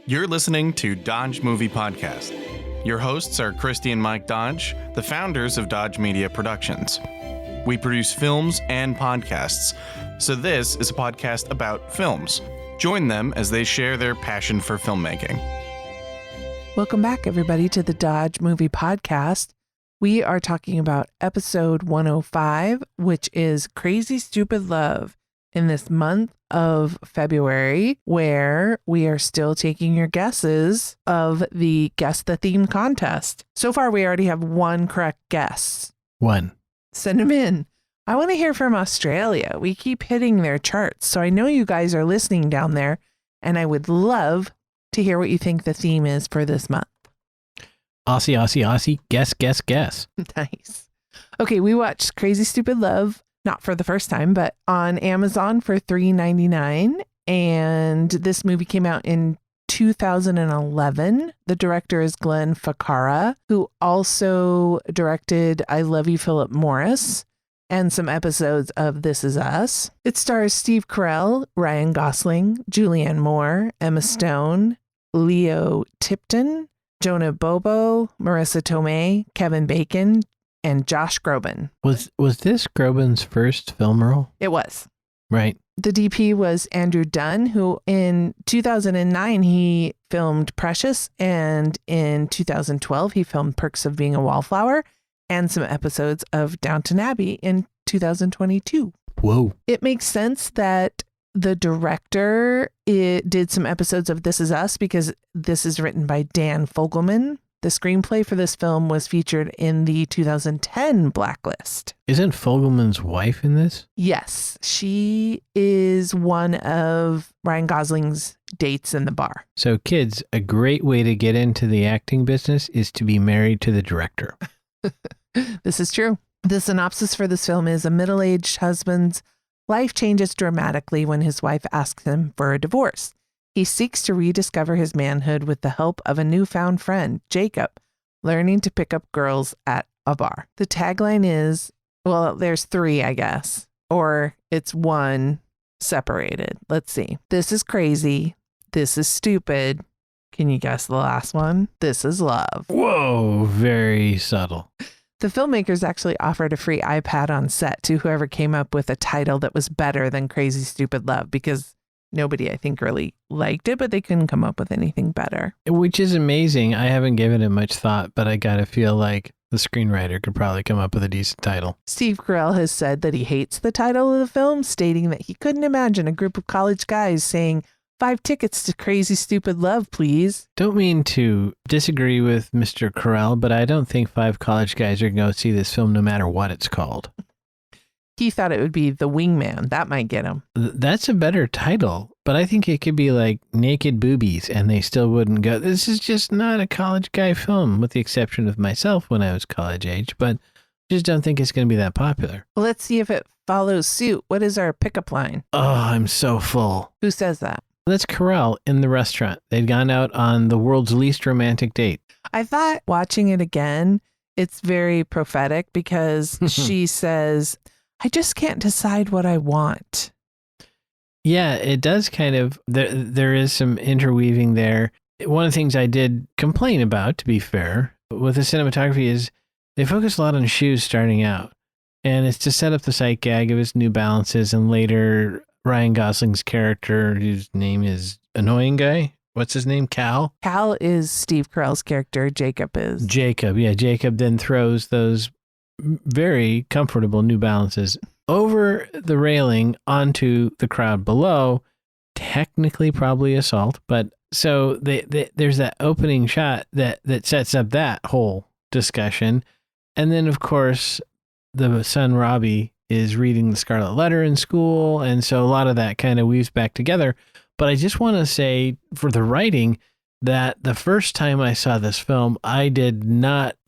You're listening to Dodge Movie Podcast. Your hosts are Christy and Mike Dodge, the founders of Dodge Media Productions. We produce films and podcasts, so this is a podcast about films. Join them as they share their passion for filmmaking. Welcome back, everybody, to the Dodge Movie Podcast. We are talking about episode 105, which is Crazy Stupid Love, in this month of February, where we are still taking your guesses of the Guess the Theme contest. So far, we already have one correct guess. One. Send them in. I want to hear from Australia. We keep hitting their charts, so I know you guys are listening down there, and I would love to hear what you think the theme is for this month. Aussie, Aussie, Aussie. Guess, guess, guess. Nice. Okay, we watched Crazy Stupid Love, not for the first time, but on Amazon for $3.99. And this movie came out in 2011. The director is Glenn Ficarra, who also directed I Love You, Philip Morris, and some episodes of This Is Us. It stars Steve Carell, Ryan Gosling, Julianne Moore, Emma Stone, Leo Tipton, Jonah Bobo, Marissa Tomei, Kevin Bacon, and Josh Groban. Was this Groban's first film role? It was. Right. The DP was Andrew Dunn, who in 2009, he filmed Precious, and in 2012, he filmed Perks of Being a Wallflower and some episodes of Downton Abbey in 2022. Whoa. It makes sense that the director did some episodes of This Is Us because this is written by Dan Fogelman. The screenplay for this film was featured in the 2010 Blacklist. Isn't Fogelman's wife in this? Yes, she is one of Ryan Gosling's dates in the bar. So kids, a great way to get into the acting business is to be married to the director. This is true. The synopsis for this film is a middle-aged husband's life changes dramatically when his wife asks him for a divorce. He seeks to rediscover his manhood with the help of a newfound friend, Jacob, learning to pick up girls at a bar. The tagline is, well, there's three, I guess, or it's one separated. Let's see. This is crazy. This is stupid. Can you guess the last one? This is love. Whoa, very subtle. The filmmakers actually offered a free iPad on set to whoever came up with a title that was better than Crazy Stupid Love, because nobody, I think, really liked it, but they couldn't come up with anything better. Which is amazing. I haven't given it much thought, but I gotta feel like the screenwriter could probably come up with a decent title. Steve Carell has said that he hates the title of the film, stating that he couldn't imagine a group of college guys saying, 5 tickets to Crazy Stupid Love, please. Don't mean to disagree with Mr. Carell, but I don't think 5 college guys are going to see this film no matter what it's called. He thought it would be The Wingman. That might get him. That's a better title, but I think it could be like Naked Boobies and they still wouldn't go. This is just not a college guy film, with the exception of myself when I was college age, but I just don't think it's going to be that popular. Well, let's see if it follows suit. What is our pickup line? Oh, I'm so full. Who says that? That's Carell in the restaurant. They'd gone out on the world's least romantic date. I thought watching it again, it's very prophetic because she says, I just can't decide what I want. Yeah, it does kind of, there is some interweaving there. One of the things I did complain about, to be fair, with the cinematography is they focus a lot on shoes starting out. And it's to set up the sight gag of his New Balances, and later Ryan Gosling's character, whose name is Annoying Guy. What's his name? Cal? Cal is Steve Carell's character. Jacob is. Jacob. Yeah, Jacob then throws those very comfortable New Balances over the railing onto the crowd below. Technically probably assault, but so there's that opening shot that sets up that whole discussion. And then, of course, the son Robbie is reading the Scarlet Letter in school, and so a lot of that kind of weaves back together. But I just want to say, for the writing, that the first time I saw this film, I didn't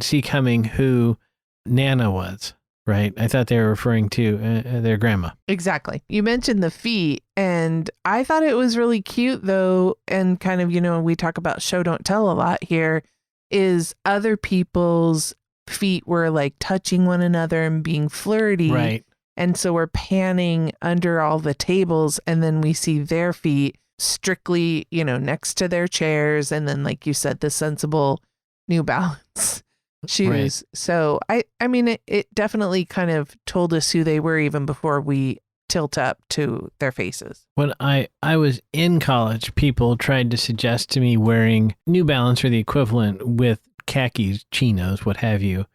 see coming who Nana was, right? I thought they were referring to their grandma. Exactly. You mentioned the feet, and I thought it was really cute, though, and kind of, we talk about show don't tell a lot here, is other people's feet were like touching one another and being flirty. Right. And so we're panning under all the tables, and then we see their feet strictly, next to their chairs. And then, like you said, the sensible New Balance shoes. Right. So I mean, it definitely kind of told us who they were even before we tilt up to their faces. When I was in college, people tried to suggest to me wearing New Balance or the equivalent with khakis, chinos, what have you.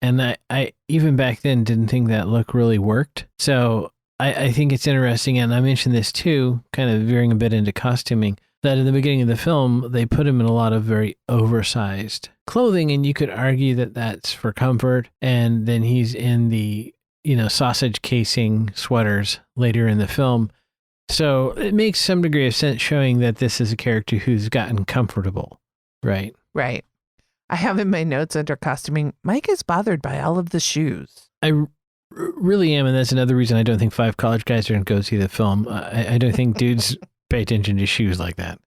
And I even back then didn't think that look really worked. So I think it's interesting, and I mentioned this too, kind of veering a bit into costuming, that in the beginning of the film, they put him in a lot of very oversized clothing, and you could argue that that's for comfort. And then he's in the, sausage casing sweaters later in the film. So it makes some degree of sense showing that this is a character who's gotten comfortable, right? Right. I have in my notes under costuming, Mike is bothered by all of the shoes. I really am, and that's another reason I don't think 5 college guys are going to go see the film. I don't think dudes pay attention to shoes like that.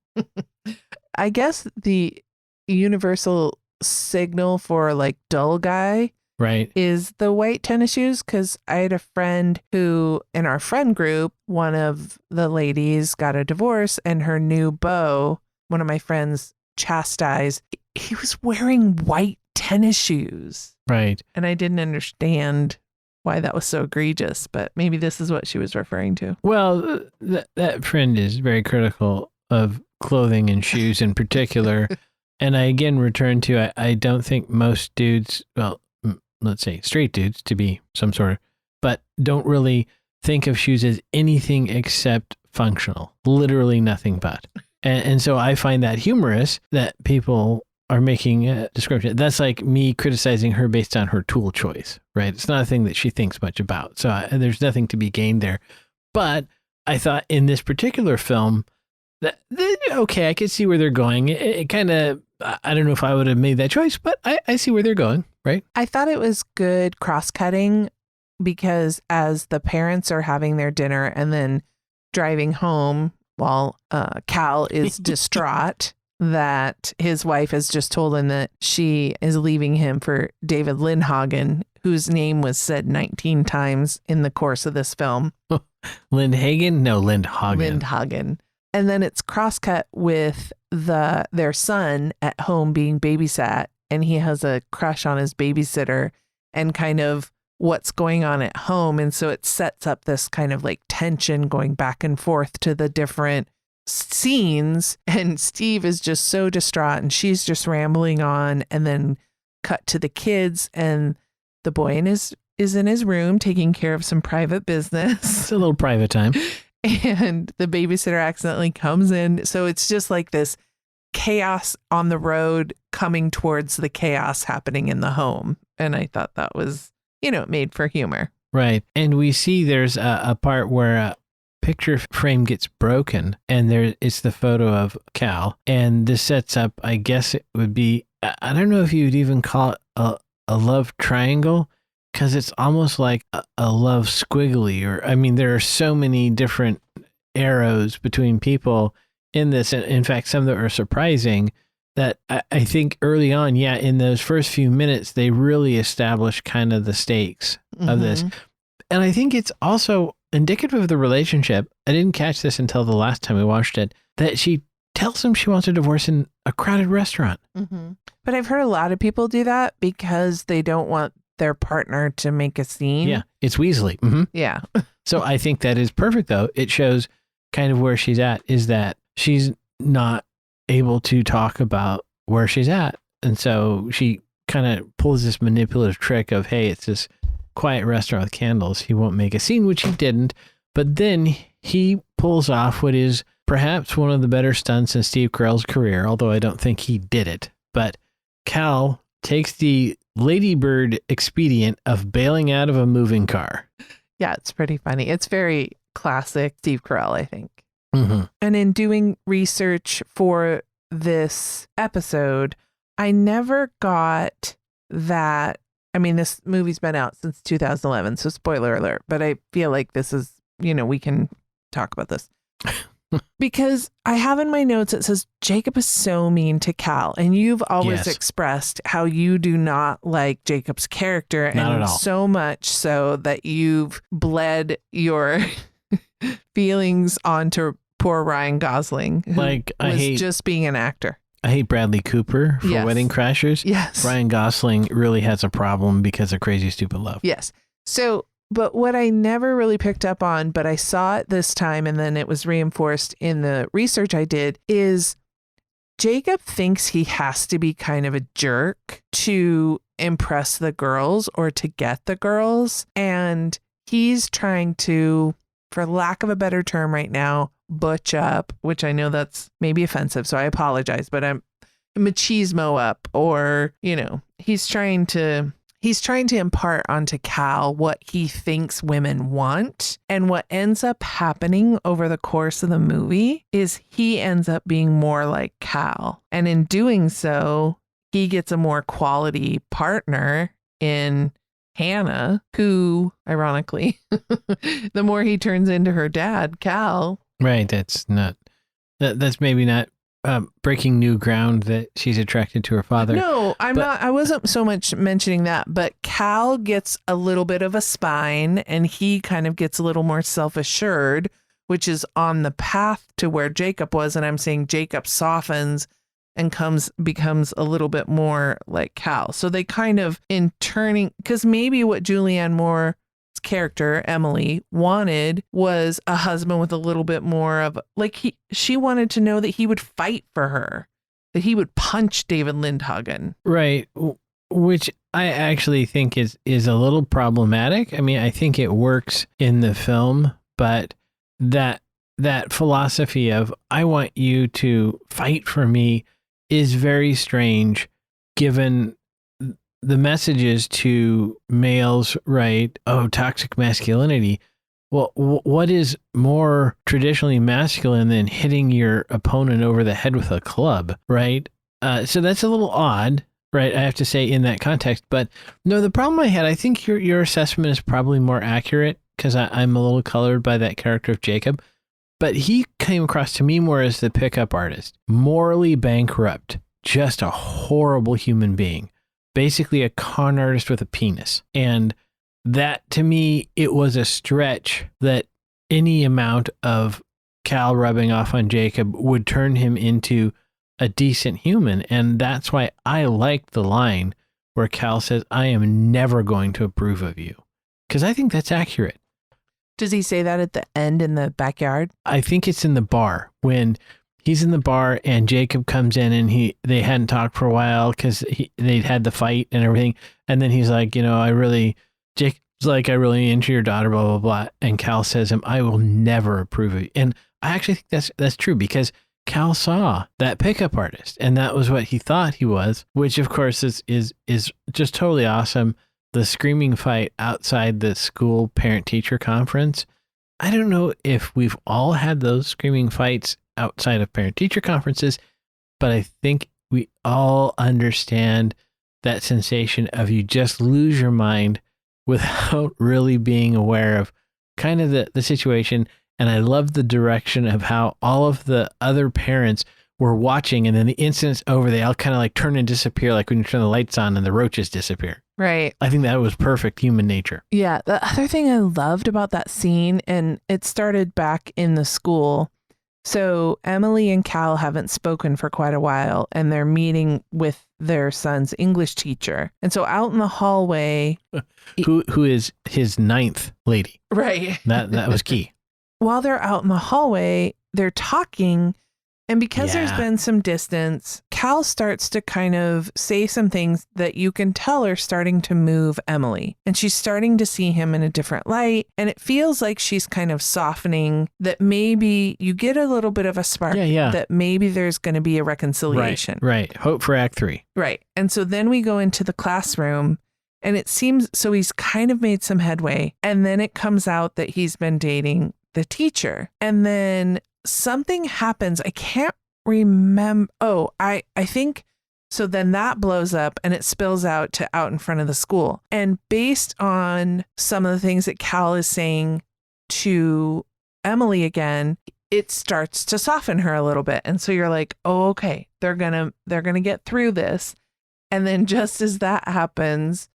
I guess the universal signal for like dull guy Right. is the white tennis shoes, because I had a friend who, in our friend group, one of the ladies got a divorce, and her new beau, one of my friends, chastised, he was wearing white tennis shoes. Right. And I didn't understand why that was so egregious, but maybe this is what she was referring to. Well, that friend is very critical of clothing and shoes in particular. And I again return to, I don't think most dudes, well, let's say straight dudes to be some sort of, but don't really think of shoes as anything except functional, literally nothing but. And so I find that humorous that people are making a description. That's like me criticizing her based on her tool choice, right? It's not a thing that she thinks much about. So there's nothing to be gained there. But I thought in this particular film, that okay, I could see where they're going. It kind of, I don't know if I would have made that choice, but I see where they're going, right? I thought it was good cross-cutting, because as the parents are having their dinner and then driving home while Cal is distraught that his wife has just told him that she is leaving him for David Lindhagen, whose name was said 19 times in the course of this film. Lindhagen? No, Lindhagen. Lindhagen. And then it's crosscut with their son at home being babysat, and he has a crush on his babysitter and kind of what's going on at home. And so it sets up this kind of like tension going back and forth to the different scenes, and Steve is just so distraught and she's just rambling on, and then cut to the kids, and the boy is in his room taking care of some private business. It's a little private time. And the babysitter accidentally comes in. So it's just like this chaos on the road coming towards the chaos happening in the home. And I thought that was, made for humor. Right. And we see there's a part where a picture frame gets broken, and it's the photo of Cal. And this sets up, I guess it would be, I don't know if you would even call it a love triangle, because it's almost like a love squiggly, or, I mean, there are so many different arrows between people in this. And in fact, some that are surprising that I think early on, in those first few minutes, they really establish kind of the stakes of this. And I think it's also indicative of the relationship. I didn't catch this until the last time we watched it, that she tells him she wants a divorce in a crowded restaurant. But I've heard a lot of people do that because they don't want their partner to make a scene. Yeah, it's Weasley. Yeah. So I think that is perfect, though. It shows kind of where she's at, is that she's not able to talk about where she's at. And so she kind of pulls this manipulative trick of, hey, it's this quiet restaurant with candles. He won't make a scene, which he didn't. But then he pulls off what is perhaps one of the better stunts in Steve Carell's career, although I don't think he did it. But Cal takes the Ladybird expedient of bailing out of a moving car. Yeah, it's pretty funny. It's very classic Steve Carell, I think. And in doing research for this episode, I never got that. I mean, this movie's been out since 2011, so spoiler alert, but I feel like this is, we can talk about this. Because I have in my notes, it says Jacob is so mean to Cal, and you've always expressed how you do not like Jacob's character, not and at all. So much so that you've bled your feelings onto poor Ryan Gosling, who was just being an actor. I hate Bradley Cooper for Yes. Wedding Crashers. Yes. Ryan Gosling really has a problem because of Crazy Stupid Love. Yes. So, but what I never really picked up on, but I saw it this time and then it was reinforced in the research I did, is Jacob thinks he has to be kind of a jerk to impress the girls or to get the girls. And he's trying to, for lack of a better term right now, butch up, which I know that's maybe offensive, so I apologize, but I'm machismo up, or, you know, he's trying to impart onto Cal what he thinks women want. And what ends up happening over the course of the movie is he ends up being more like Cal. And in doing so, he gets a more quality partner in Hannah, who, ironically, the more he turns into her dad, Cal. Right. That's maybe not breaking new ground that she's attracted to her father. No, I wasn't so much mentioning that, but Cal gets a little bit of a spine and he kind of gets a little more self-assured, which is on the path to where Jacob was. And I'm saying Jacob softens and becomes a little bit more like Cal. So they kind of, in turning, because maybe what Julianne Moore's character, Emily, wanted was a husband with a little bit more of, like, she wanted to know that he would fight for her, that he would punch David Lindhagen. Right. Which I actually think is a little problematic. I mean, I think it works in the film, but that philosophy of, I want you to fight for me, is very strange given the messages to males, right? Oh, toxic masculinity. Well, what is more traditionally masculine than hitting your opponent over the head with a club, right? So that's a little odd, right? I have to say in that context. But no, the problem I had, I think your assessment is probably more accurate because I'm a little colored by that character of Jacob. But he came across to me more as the pickup artist, morally bankrupt, just a horrible human being, basically a con artist with a penis. And that, to me, it was a stretch that any amount of Cal rubbing off on Jacob would turn him into a decent human. And that's why I liked the line where Cal says, I am never going to approve of you. Because I think that's accurate. Does he say that at the end in the backyard? I think it's in the bar when he's in the bar and Jacob comes in and they hadn't talked for a while because they'd had the fight and everything. And then he's like, Jacob's like, I really into your daughter, blah, blah, blah. And Cal says I will never approve of you. And I actually think that's true because Cal saw that pickup artist and that was what he thought he was, which of course is just totally awesome. The screaming fight outside the school parent-teacher conference. I don't know if we've all had those screaming fights outside of parent-teacher conferences, but I think we all understand that sensation of you just lose your mind without really being aware of kind of the situation. And I love the direction of how all of the other parents were watching, and then the incident's over, they all kind of like turn and disappear, like when you turn the lights on and the roaches disappear. Right. I think that was perfect human nature. Yeah. The other thing I loved about that scene, and it started back in the school. So Emily and Cal haven't spoken for quite a while, and they're meeting with their son's English teacher. And so out in the hallway, who is his ninth lady. Right. That was key. While they're out in the hallway, they're talking. And because there's been some distance, Cal starts to kind of say some things that you can tell are starting to move Emily. And she's starting to see him in a different light. And it feels like she's kind of softening, that maybe you get a little bit of a spark that maybe there's going to be a reconciliation. Right. Hope for Act 3. Right. And so then we go into the classroom and it seems, so he's kind of made some headway. And then it comes out that he's been dating the teacher. And then something happens. I can't remember. Oh, I think so. Then that blows up and it spills out in front of the school. And based on some of the things that Cal is saying to Emily again, it starts to soften her a little bit. And so you're like, oh, okay, they're gonna get through this. And then just as that happens,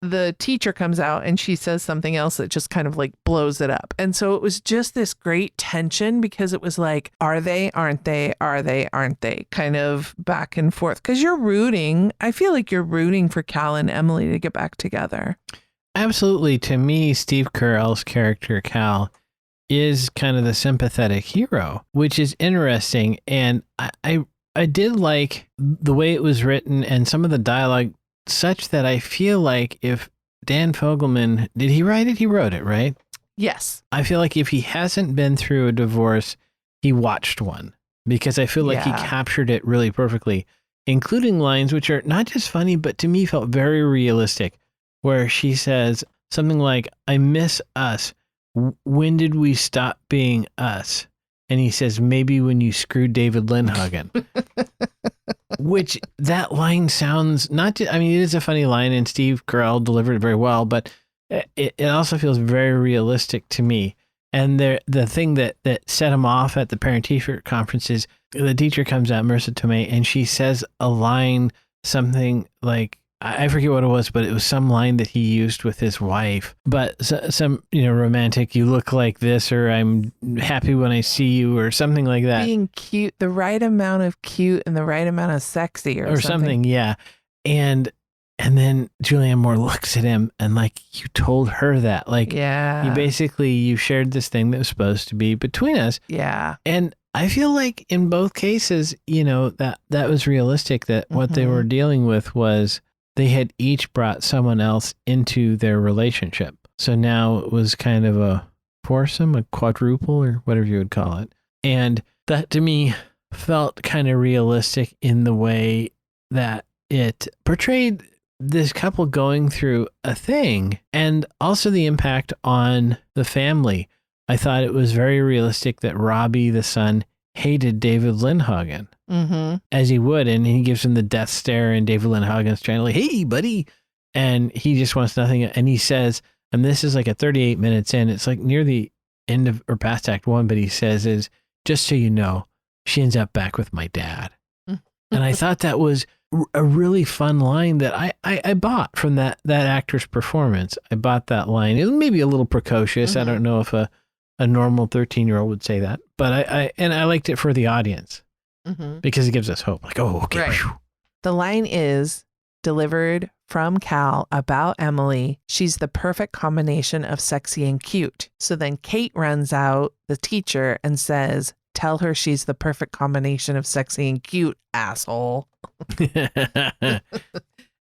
the teacher comes out and she says something else that just kind of like blows it up. And so it was just this great tension because it was like, are they, aren't they, are they, aren't they, kind of back and forth. Because I feel like you're rooting for Cal and Emily to get back together. Absolutely. To me, Steve Carell's character, Cal, is kind of the sympathetic hero, which is interesting. And I did like the way it was written and some of the dialogue, such that I feel like if Dan Fogelman, did he write it? He wrote it, right? Yes. I feel like if he hasn't been through a divorce, he watched one, because I feel like he captured it really perfectly, including lines which are not just funny, but to me felt very realistic, where she says something like, I miss us. When did we stop being us? And he says, maybe when you screwed David Lindhagen. Which that line sounds not just, I mean, it is a funny line and Steve Carell delivered it very well, but it also feels very realistic to me. And the thing that set him off at the parent-teacher conference is the teacher comes out, Marissa Tomei, and she says a line, something like, I forget what it was, but it was some line that he used with his wife. But some, romantic, you look like this, or I'm happy when I see you, or something like that. Being cute, the right amount of cute and the right amount of sexy or something. Yeah. And then Julianne Moore looks at him and like, you told her that. Like, you shared this thing that was supposed to be between us. Yeah. And I feel like in both cases, that was realistic, that what they were dealing with was they had each brought someone else into their relationship. So now it was kind of a foursome, a quadruple, or whatever you would call it. And that to me felt kind of realistic in the way that it portrayed this couple going through a thing, and also the impact on the family. I thought it was very realistic that Robbie, the son, hated David Lindhagen, as he would, and he gives him the death stare, and David Lindhagen's trying to like, hey, buddy, and he just wants nothing. And he says, and this is like a 38 minutes in, it's like near the end of, or past Act 1, but he says is, just so you know, she ends up back with my dad. And I thought that was a really fun line that I bought from that actor's performance. I bought that line. It was maybe a little precocious. I don't know if a normal 13-year-old would say that, but I liked it for the audience because it gives us hope. Like, oh, okay. Right. The line is delivered from Cal about Emily. She's the perfect combination of sexy and cute. So then Kate runs out, the teacher, and says, tell her she's the perfect combination of sexy and cute, asshole.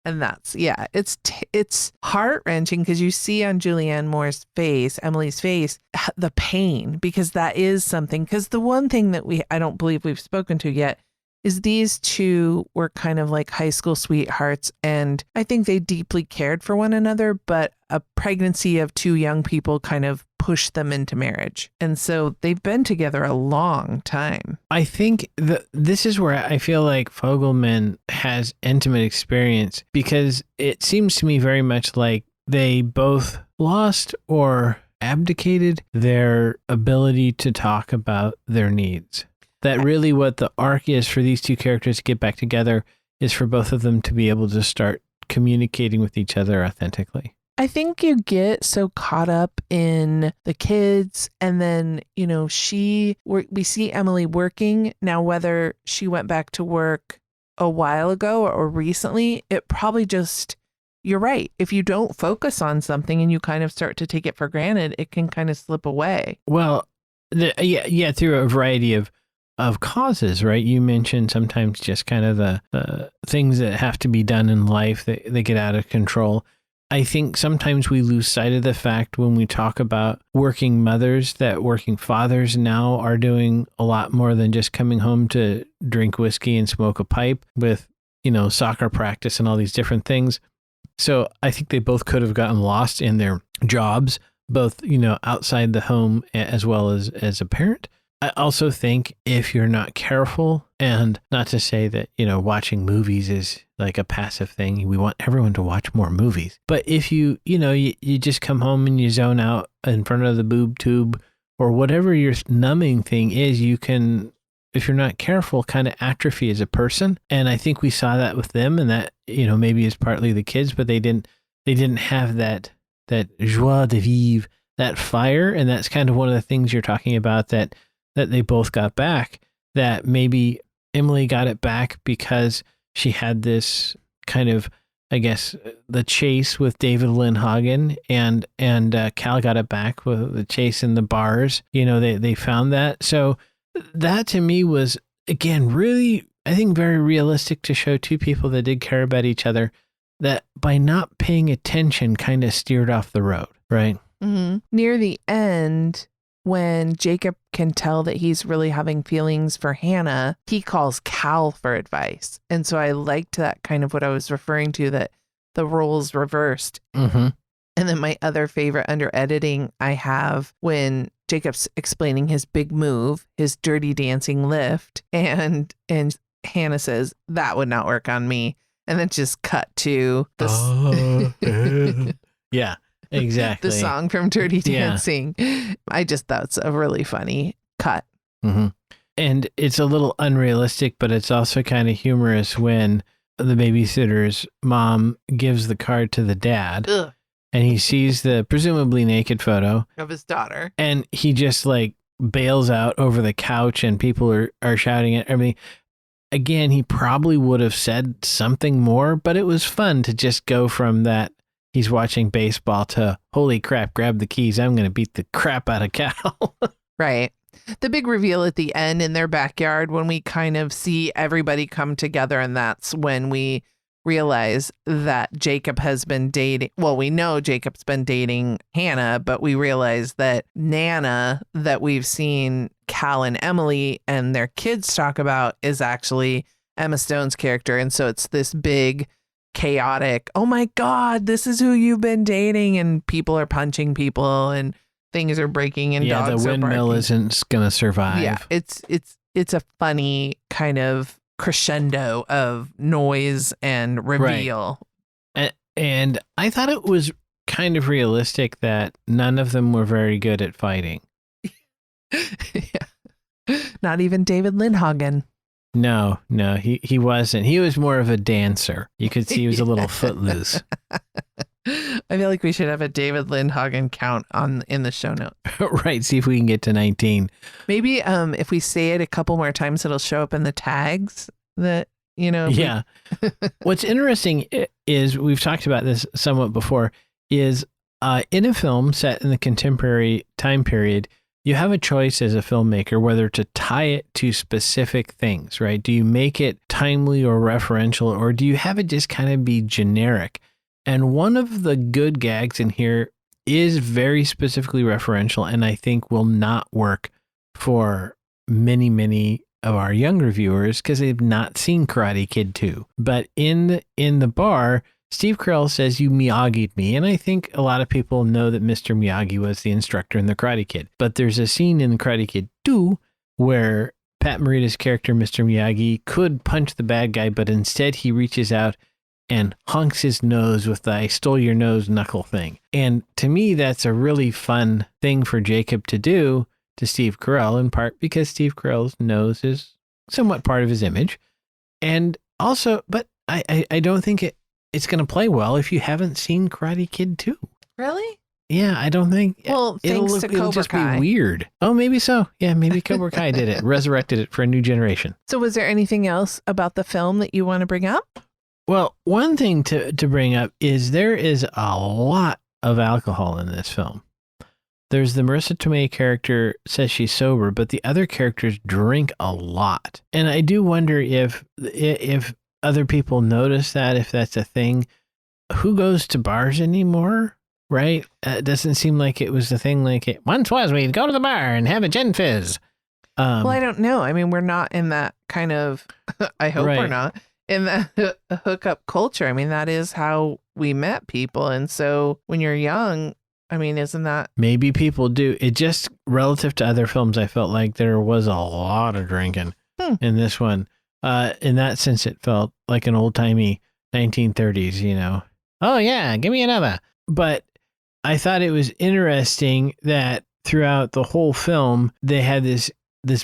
And that's, it's heart-wrenching because you see on Julianne Moore's face, Emily's face, the pain, because that is something. Because the one thing that I don't believe we've spoken to yet is these two were kind of like high school sweethearts, and I think they deeply cared for one another, but a pregnancy of two young people kind of pushed them into marriage. And so they've been together a long time. I think this is where I feel like Fogelman has intimate experience, because it seems to me very much like they both lost or abdicated their ability to talk about their needs. That really what the arc is for these two characters to get back together is for both of them to be able to start communicating with each other authentically. I think you get so caught up in the kids, and then, we see Emily working. Now, whether she went back to work a while ago or recently, it probably just, you're right. If you don't focus on something and you kind of start to take it for granted, it can kind of slip away. Well, through a variety of causes, right? You mentioned sometimes just kind of the things that have to be done in life that they get out of control. I think sometimes we lose sight of the fact when we talk about working mothers that working fathers now are doing a lot more than just coming home to drink whiskey and smoke a pipe with, soccer practice and all these different things. So I think they both could have gotten lost in their jobs, both, outside the home as well as a parent. I also think if you're not careful, and not to say that, watching movies is like a passive thing. We want everyone to watch more movies. But if you just come home and you zone out in front of the boob tube or whatever your numbing thing is, you can, if you're not careful, kind of atrophy as a person. And I think we saw that with them, and that, maybe is partly the kids, but they didn't they didn't have that joie de vivre, that fire. And that's kind of one of the things you're talking about that they both got back, that maybe Emily got it back because she had this kind of, I guess, the chase with David Lindhagen, and Cal got it back with the chase in the bars. You know, they found that. So that to me was, again, really, I think, very realistic to show two people that did care about each other, that by not paying attention kind of steered off the road, right? Mm-hmm. Near the end, when Jacob can tell that he's really having feelings for Hannah, he calls Cal for advice. And so I liked that, kind of what I was referring to, that the roles reversed. Mm-hmm. And then my other favorite under editing I have when Jacob's explaining his big move, his dirty dancing lift, and Hannah says, "That would not work on me." And then just cut to the yeah, exactly. the song from Dirty Dancing. Yeah. That's a really funny cut. Mm-hmm. And it's a little unrealistic, but it's also kind of humorous when the babysitter's mom gives the card to the dad. Ugh. And he sees the presumably naked photo of his daughter. And he just like bails out over the couch, and people are shouting at. I mean, again, he probably would have said something more, but it was fun to just go from that he's watching baseball to, holy crap, grab the keys, I'm going to beat the crap out of Cal. Right. The big reveal at the end in their backyard, when we kind of see everybody come together, and that's when we realize that Jacob has been dating. Well, we know Jacob's been dating Hannah, but we realize that Nana, that we've seen Cal and Emily and their kids talk about, is actually Emma Stone's character. And so it's this big, chaotic, oh my God, this is who you've been dating. And people are punching people and things are breaking and dogs are barking. Yeah, the windmill isn't going to survive. Yeah, it's a funny kind of crescendo of noise and reveal. Right. And I thought it was kind of realistic that none of them were very good at fighting. Yeah. Not even David Lindhagen. No, he wasn't. He was more of a dancer. You could see he was a little footloose. I feel like we should have a David Lindhagen count in the show notes. Right. See if we can get to 19. Maybe if we say it a couple more times, it'll show up in the tags that, you know. Yeah. What's interesting is, we've talked about this somewhat before, is in a film set in the contemporary time period, you have a choice as a filmmaker whether to tie it to specific things, right? Do you make it timely or referential, or do you have it just kind of be generic? And one of the good gags in here is very specifically referential, and I think will not work for many, many of our younger viewers because they've not seen Karate Kid 2. But in the bar, Steve Carell says, "You Miyagi'd me." And I think a lot of people know that Mr. Miyagi was the instructor in The Karate Kid. But there's a scene in The Karate Kid 2 where Pat Morita's character, Mr. Miyagi, could punch the bad guy, but instead he reaches out and honks his nose with the "I stole your nose" knuckle thing. And to me, that's a really fun thing for Jacob to do to Steve Carell, in part because Steve Carell's nose is somewhat part of his image. And also, but I don't think it's going to play well if you haven't seen Karate Kid 2. Really? Yeah, I don't think. Well, thanks to Cobra Kai. It'll just be weird. Oh, maybe so. Yeah, maybe Cobra Kai did it, resurrected it for a new generation. So was there anything else about the film that you want to bring up? Well, one thing to bring up is there is a lot of alcohol in this film. There's the Marissa Tomei character says she's sober, but the other characters drink a lot. And I do wonder if other people notice that, if that's a thing. Who goes to bars anymore? Right? It doesn't seem like it was the thing like it once was. We'd go to the bar and have a gin fizz. Well, I don't know. I mean, we're not in that kind of, I hope we're not, in that hookup culture. I mean, that is how we met people. And so when you're young, I mean, isn't that? Maybe people do. It just, relative to other films, I felt like there was a lot of drinking in this one. In that sense, it felt like an old-timey 1930s, you know. Oh, yeah, give me another. But I thought it was interesting that throughout the whole film, they had this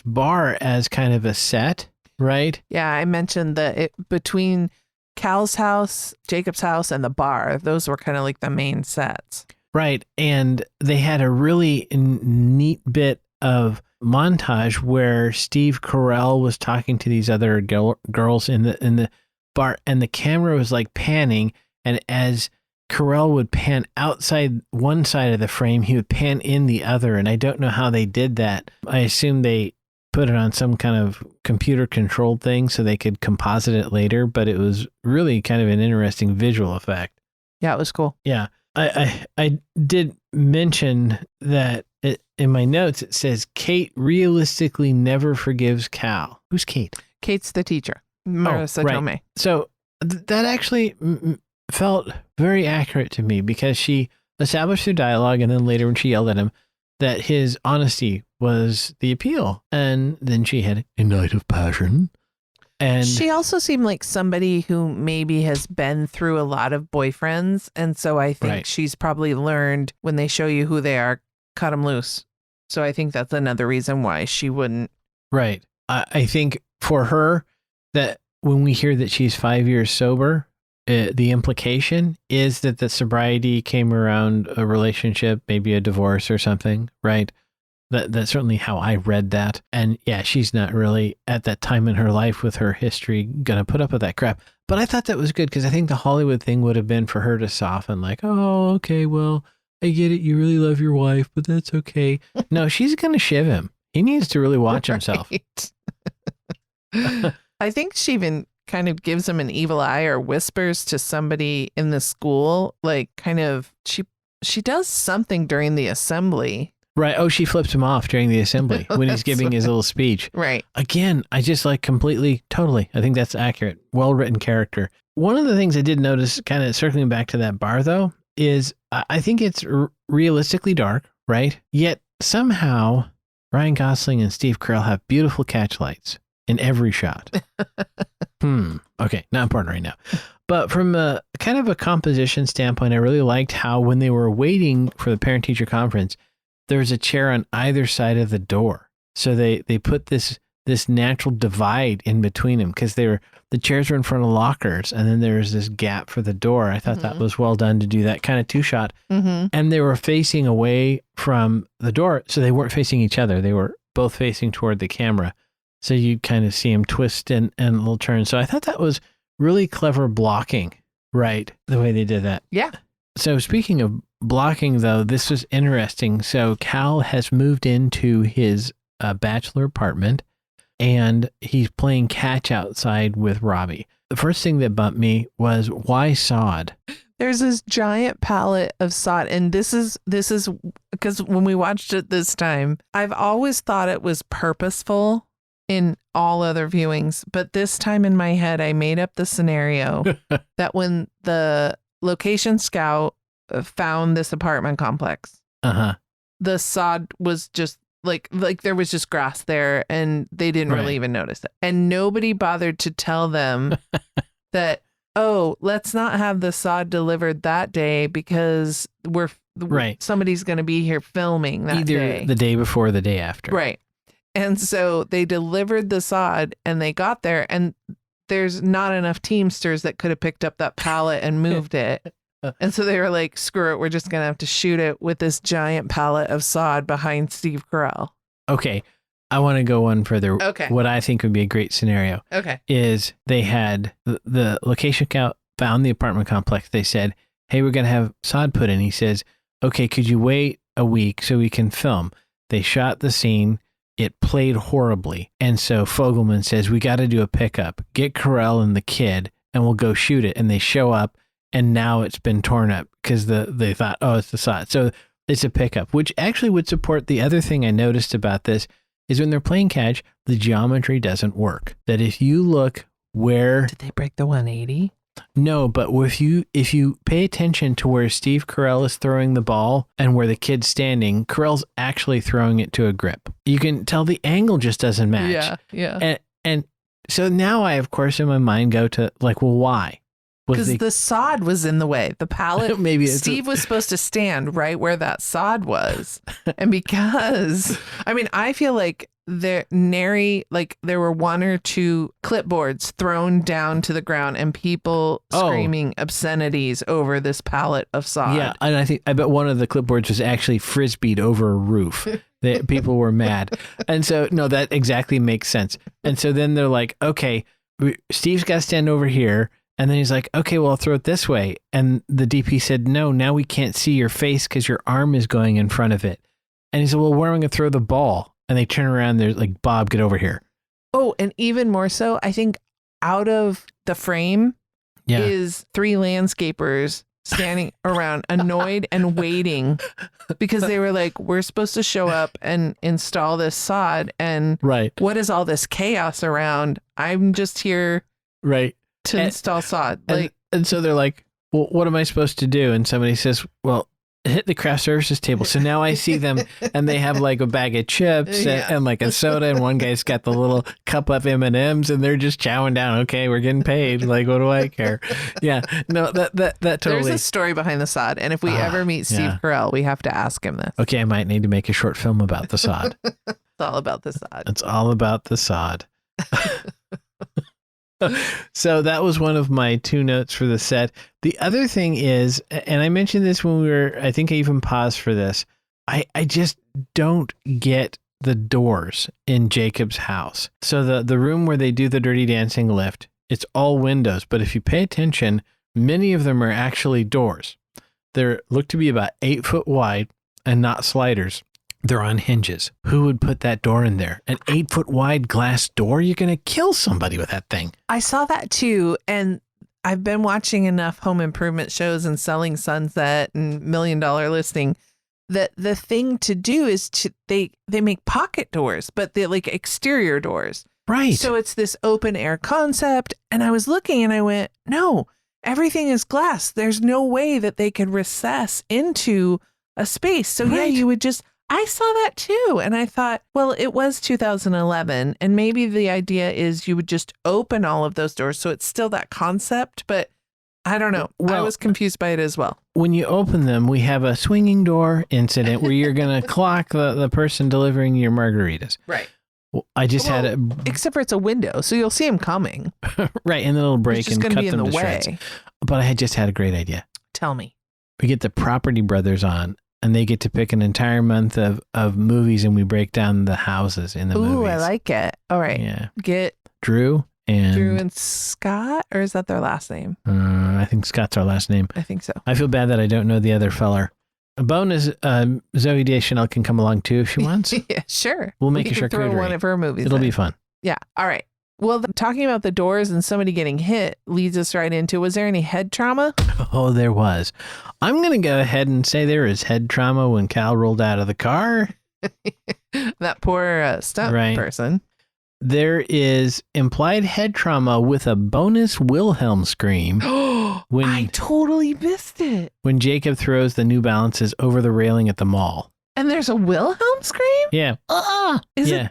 bar as kind of a set, right? Yeah, I mentioned that between Cal's house, Jacob's house, and the bar. Those were kind of like the main sets. Right. And they had a really neat bit of montage where Steve Carell was talking to these other girls in the bar, and the camera was like panning, and as Carell would pan outside one side of the frame, he would pan in the other, and I don't know how they did that. I assume they put it on some kind of computer controlled thing so they could composite it later, but it was really kind of an interesting visual effect. Yeah, it was cool. Yeah. I did mention that in my notes it says Kate realistically never forgives Cal. Who's Kate? Kate's the teacher, Marissa Tomei. So that actually felt very accurate to me because she established through dialogue, and then later when she yelled at him, that his honesty was the appeal. And then she had a night of passion. And she also seemed like somebody who maybe has been through a lot of boyfriends. And so I think she's probably learned when they show you who they are, cut them loose. So I think that's another reason why she wouldn't. Right. I think for her, that when we hear that she's 5 years sober, the implication is that the sobriety came around a relationship, maybe a divorce or something, right? That's certainly how I read that. And yeah, she's not really at that time in her life with her history going to put up with that crap. But I thought that was good because I think the Hollywood thing would have been for her to soften, like, oh, okay, well, I get it. You really love your wife, but that's okay. No, she's going to shiv him. He needs to really watch himself. I think she even kind of gives him an evil eye or whispers to somebody in the school, like kind of she does something during the assembly. Right. Oh, she flips him off during the assembly when he's giving his little speech. Right. Again, I just like totally. I think that's accurate. Well-written character. One of the things I did notice, kind of circling back to that bar though, is I think it's realistically dark, right? Yet somehow Ryan Gosling and Steve Carell have beautiful catch lights in every shot. Okay, not important right now. But from a kind of a composition standpoint, I really liked how when they were waiting for the parent-teacher conference, there's a chair on either side of the door. So they put this natural divide in between them because the chairs were in front of lockers, and then there was this gap for the door. I thought that was well done to do that kind of two-shot. And they were facing away from the door, so they weren't facing each other. They were both facing toward the camera. So you kind of see them twist and a little turn. So I thought that was really clever blocking, right? The way they did that. Yeah. So speaking of blocking, though, this was interesting. So Cal has moved into his bachelor apartment, and he's playing catch outside with Robbie. The first thing that bumped me was, why sod? There's this giant pallet of sod, and this is because when we watched it this time, I've always thought it was purposeful in all other viewings, but this time in my head, I made up the scenario that when the location scout found this apartment complex, the sod was just like there was just grass there, and they didn't really even notice it, and nobody bothered to tell them that, oh, let's not have the sod delivered that day because somebody's going to be here filming that day. Either the day before or the day after. Right. And so they delivered the sod, and they got there, and there's not enough Teamsters that could have picked up that pallet and moved it. And so they were like, screw it, we're just going to have to shoot it with this giant pallet of sod behind Steve Carell. Okay. I want to go one further. Okay. What I think would be a great scenario is they had the location scout found the apartment complex. They said, hey, we're going to have sod put in. He says, okay, could you wait a week so we can film? They shot the scene. It played horribly. And so Fogelman says, we got to do a pickup. Get Carell and the kid, and we'll go shoot it. And they show up, and now it's been torn up because they thought, oh, it's the sod. So it's a pickup, which actually would support the other thing I noticed about this is when they're playing catch, the geometry doesn't work. That if you look where... Did they break the 180? No, but if you pay attention to where Steve Carell is throwing the ball and where the kid's standing, Carell's actually throwing it to a grip. You can tell the angle just doesn't match. Yeah. And so now I, of course, in my mind go to like, well, why? Because the sod was in the way. The pallet, maybe Steve was supposed to stand right where that sod was. And because, I mean, I feel like there were one or two clipboards thrown down to the ground and people screaming obscenities over this pallet of sod. Yeah, and I bet one of the clipboards was actually frisbeed over a roof. People were mad. And so, no, that exactly makes sense. And so then they're like, okay, Steve's got to stand over here. And then he's like, okay, well, I'll throw it this way. And the DP said, no, now we can't see your face because your arm is going in front of it. And he said, well, where am I going to throw the ball? And they turn around, they're like, Bob, get over here. Oh, and even more so, I think out of the frame is 3 landscapers standing around annoyed and waiting because they were like, we're supposed to show up and install this sod. And what is all this chaos around? I'm just here to install sod. And so they're like, well, what am I supposed to do? And somebody says, well, hit the craft services table. So now I see them and they have like a bag of chips and like a soda, and one guy's got the little cup of M&Ms and they're just chowing down. Okay, we're getting paid. Like, what do I care? Yeah, no, that totally. There's a story behind the sod, and if we ever meet Steve Carell, we have to ask him this. Okay, I might need to make a short film about the sod. It's all about the sod. It's all about the sod. So that was one of my 2 notes for the set. The other thing is, and I mentioned this when I think I even paused for this, I just don't get the doors in Jacob's house. So the room where they do the Dirty Dancing lift, it's all windows, but if you pay attention, many of them are actually doors. They look to be about 8 foot wide and not sliders. They're on hinges. Who would put that door in there? An 8 foot wide glass door? You're going to kill somebody with that thing. I saw that too. And I've been watching enough home improvement shows and Selling Sunset and $1 Million Listing that the thing to do is they make pocket doors, but they're like exterior doors. Right. So it's this open air concept. And I was looking and I went, no, everything is glass. There's no way that they could recess into a space. So you would just... I saw that too. And I thought, well, it was 2011. And maybe the idea is you would just open all of those doors. So it's still that concept. But I don't know. I was confused by it as well. When you open them, we have a swinging door incident where you're going to clock the person delivering your margaritas. Right. Well, I just had a... Except for it's a window. So you'll see them coming. Right. And then it'll break and cut them to shreds. But I had just had a great idea. Tell me. We get the Property Brothers on. And they get to pick an entire month of movies, and we break down the houses in the movies. Ooh, I like it. All right. Yeah. Get Drew and Scott, or is that their last name? I think Scott's our last name. I think so. I feel bad that I don't know the other feller. A bonus, Zooey Deschanel can come along too if she wants. Yeah, sure. We'll make a charcuterie. Throw one of her movies. It'll be fun. Yeah. All right. Well, talking about the doors and somebody getting hit leads us right into, was there any head trauma? Oh, there was. I'm going to go ahead and say there is head trauma when Cal rolled out of the car. That poor stunt person. There is implied head trauma with a bonus Wilhelm scream. I totally missed it. When Jacob throws the New Balances over the railing at the mall. And there's a Wilhelm scream? Yeah. Is it?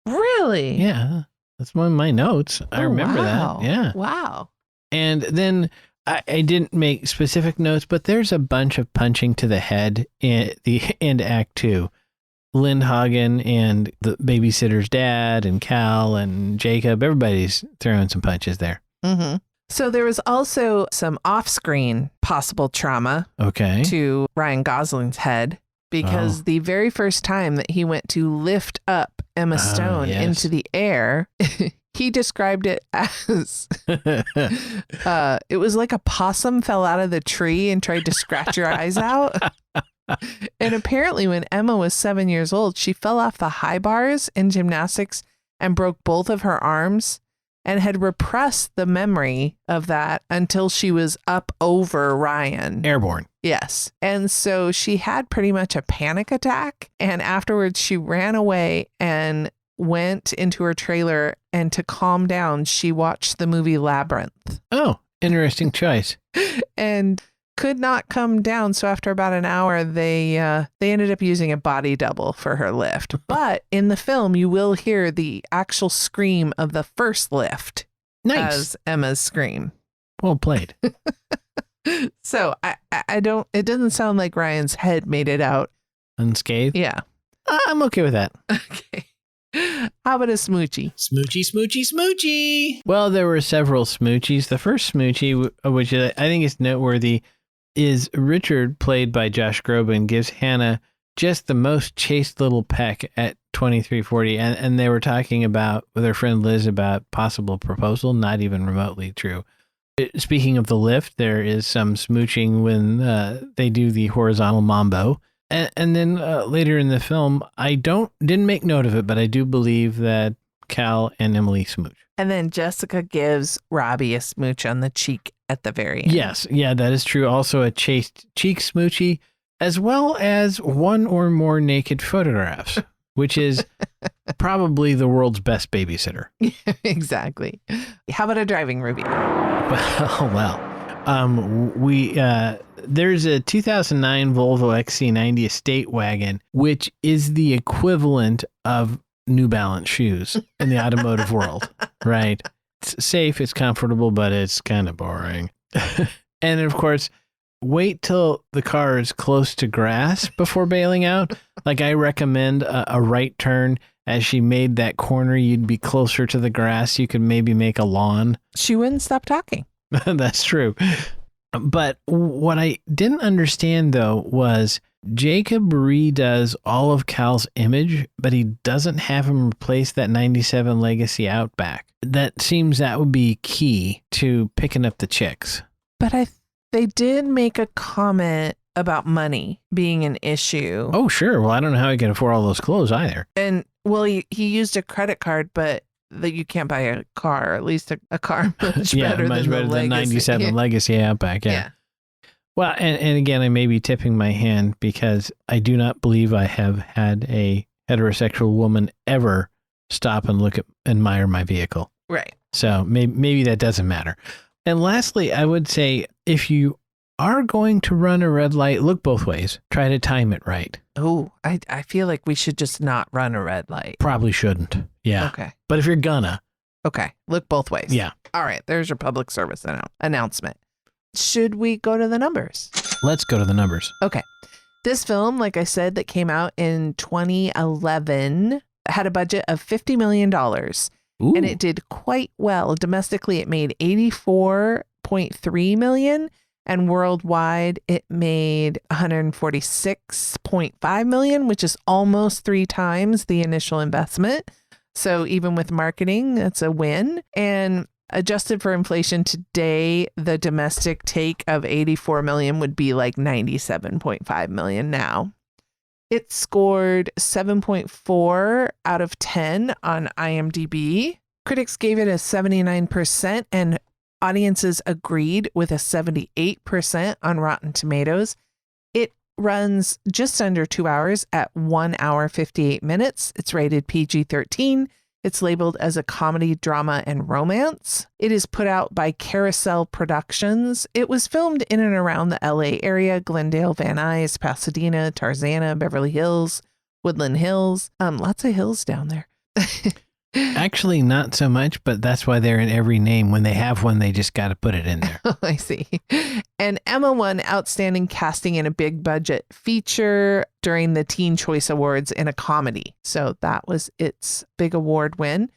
Really? Yeah. That's one of my notes. I remember that. Yeah. Wow. And then I didn't make specific notes, but there's a bunch of punching to the head in the end Act 2. Lindhagen and the babysitter's dad and Cal and Jacob, everybody's throwing some punches there. Mm-hmm. So there was also some off-screen possible trauma to Ryan Gosling's head. Because the very first time that he went to lift up Emma Stone into the air, he described it as it was like a possum fell out of the tree and tried to scratch your eyes out. And apparently when Emma was 7 years old, she fell off the high bars in gymnastics and broke both of her arms and had repressed the memory of that until she was up over Ryan. Airborne. Yes. And so she had pretty much a panic attack. And afterwards she ran away and went into her trailer. And to calm down, she watched the movie Labyrinth. Oh, interesting choice. And could not come down. So after about an hour, they ended up using a body double for her lift. But in the film, you will hear the actual scream of the first lift. Nice. As Emma's scream. Well played. So it doesn't sound like Ryan's head made it out unscathed. Yeah. I'm okay with that. Okay. How about a smoochie? Smoochie, smoochie, smoochie. Well, there were several smoochies. The first smoochie, which I think is noteworthy, is Richard, played by Josh Groban, gives Hannah just the most chaste little peck at 2340. And they were talking about, with their friend Liz, about possible proposal. Not even remotely true. Speaking of the lift, there is some smooching when they do the horizontal mambo. And then later in the film, I didn't make note of it, but I do believe that Cal and Emily smooch. And then Jessica gives Robbie a smooch on the cheek at the very end. Yes, yeah, that is true. Also a chaste cheek smoochie, as well as one or more naked photographs, which is probably the world's best babysitter. Exactly. How about a driving review? Well, there's a 2009 Volvo XC90 estate wagon, which is the equivalent of New Balance shoes in the automotive world, right? It's safe, it's comfortable, but it's kind of boring. And of course, wait till the car is close to grass before bailing out. Like, I recommend a right turn. As she made that corner, you'd be closer to the grass. You could maybe make a lawn. She wouldn't stop talking. That's true. But what I didn't understand, though, was Jacob redoes all of Cal's image, but he doesn't have him replace that 97 Legacy Outback. That seems that would be key to picking up the chicks. But they did make a comment about money being an issue. Oh, sure. Well, I don't know how he can afford all those clothes either. And, well, he used a credit card, but that you can't buy a car, at least a car much better than 97 Legacy Outback. Yeah. Well, and again, I may be tipping my hand because I do not believe I have had a heterosexual woman ever stop and admire my vehicle. Right. So maybe that doesn't matter. And lastly, I would say if you are going to run a red light, look both ways. Try to time it right. Oh, I feel like we should just not run a red light. Probably shouldn't. Yeah. Okay. But if you're gonna. Okay. Look both ways. Yeah. All right. There's your public service announcement. Should we go to the numbers? Let's go to the numbers. Okay. This film, like I said, that came out in 2011, had a budget of $50 million. Ooh. And it did quite well. Domestically, it made $84.3 million. And worldwide, it made $146.5 million, which is almost 3 times the initial investment. So even with marketing, that's a win. And adjusted for inflation today, the domestic take of $84 million would be like $97.5 million now. It scored 7.4 out of 10 on IMDb. Critics gave it a 79%, and audiences agreed with a 78% on Rotten Tomatoes. It runs just under 2 hours at 1 hour, 58 minutes. It's rated PG-13. It's labeled as a comedy, drama, and romance. It is put out by Carousel Productions. It was filmed in and around the LA area: Glendale, Van Nuys, Pasadena, Tarzana, Beverly Hills, Woodland Hills. Lots of hills down there. Actually, not so much, but that's why they're in every name. When they have one, they just got to put it in there. I see. And Emma won Outstanding Casting in a Big Budget Feature during the Teen Choice Awards in a comedy. So that was its big award win.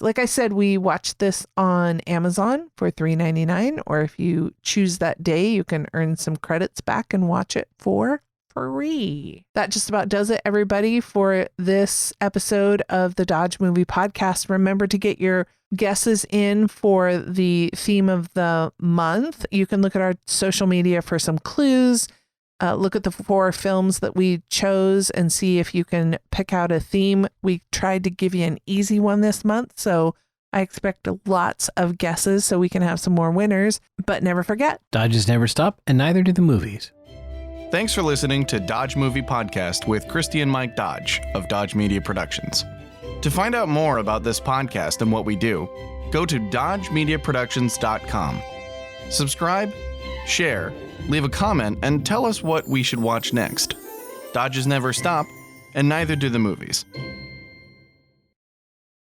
Like I said, we watched this on Amazon for $3.99, or if you choose that day, you can earn some credits back and watch it for free. That just about does it, everybody, for this episode of the Dodge Movie Podcast. Remember to get your guesses in for the theme of the month. You can look at our social media for some clues. Look at the 4 films that we chose and see if you can pick out a theme. We tried to give you an easy one this month, so I expect lots of guesses so we can have some more winners. But never forget, Dodges never stop, and neither do the movies. Thanks for listening to Dodge Movie Podcast with Christy and Mike Dodge of Dodge Media Productions. To find out more about this podcast and what we do, go to dodgemediaproductions.com. Subscribe, share, leave a comment, and tell us what we should watch next. Dodges never stop, and neither do the movies.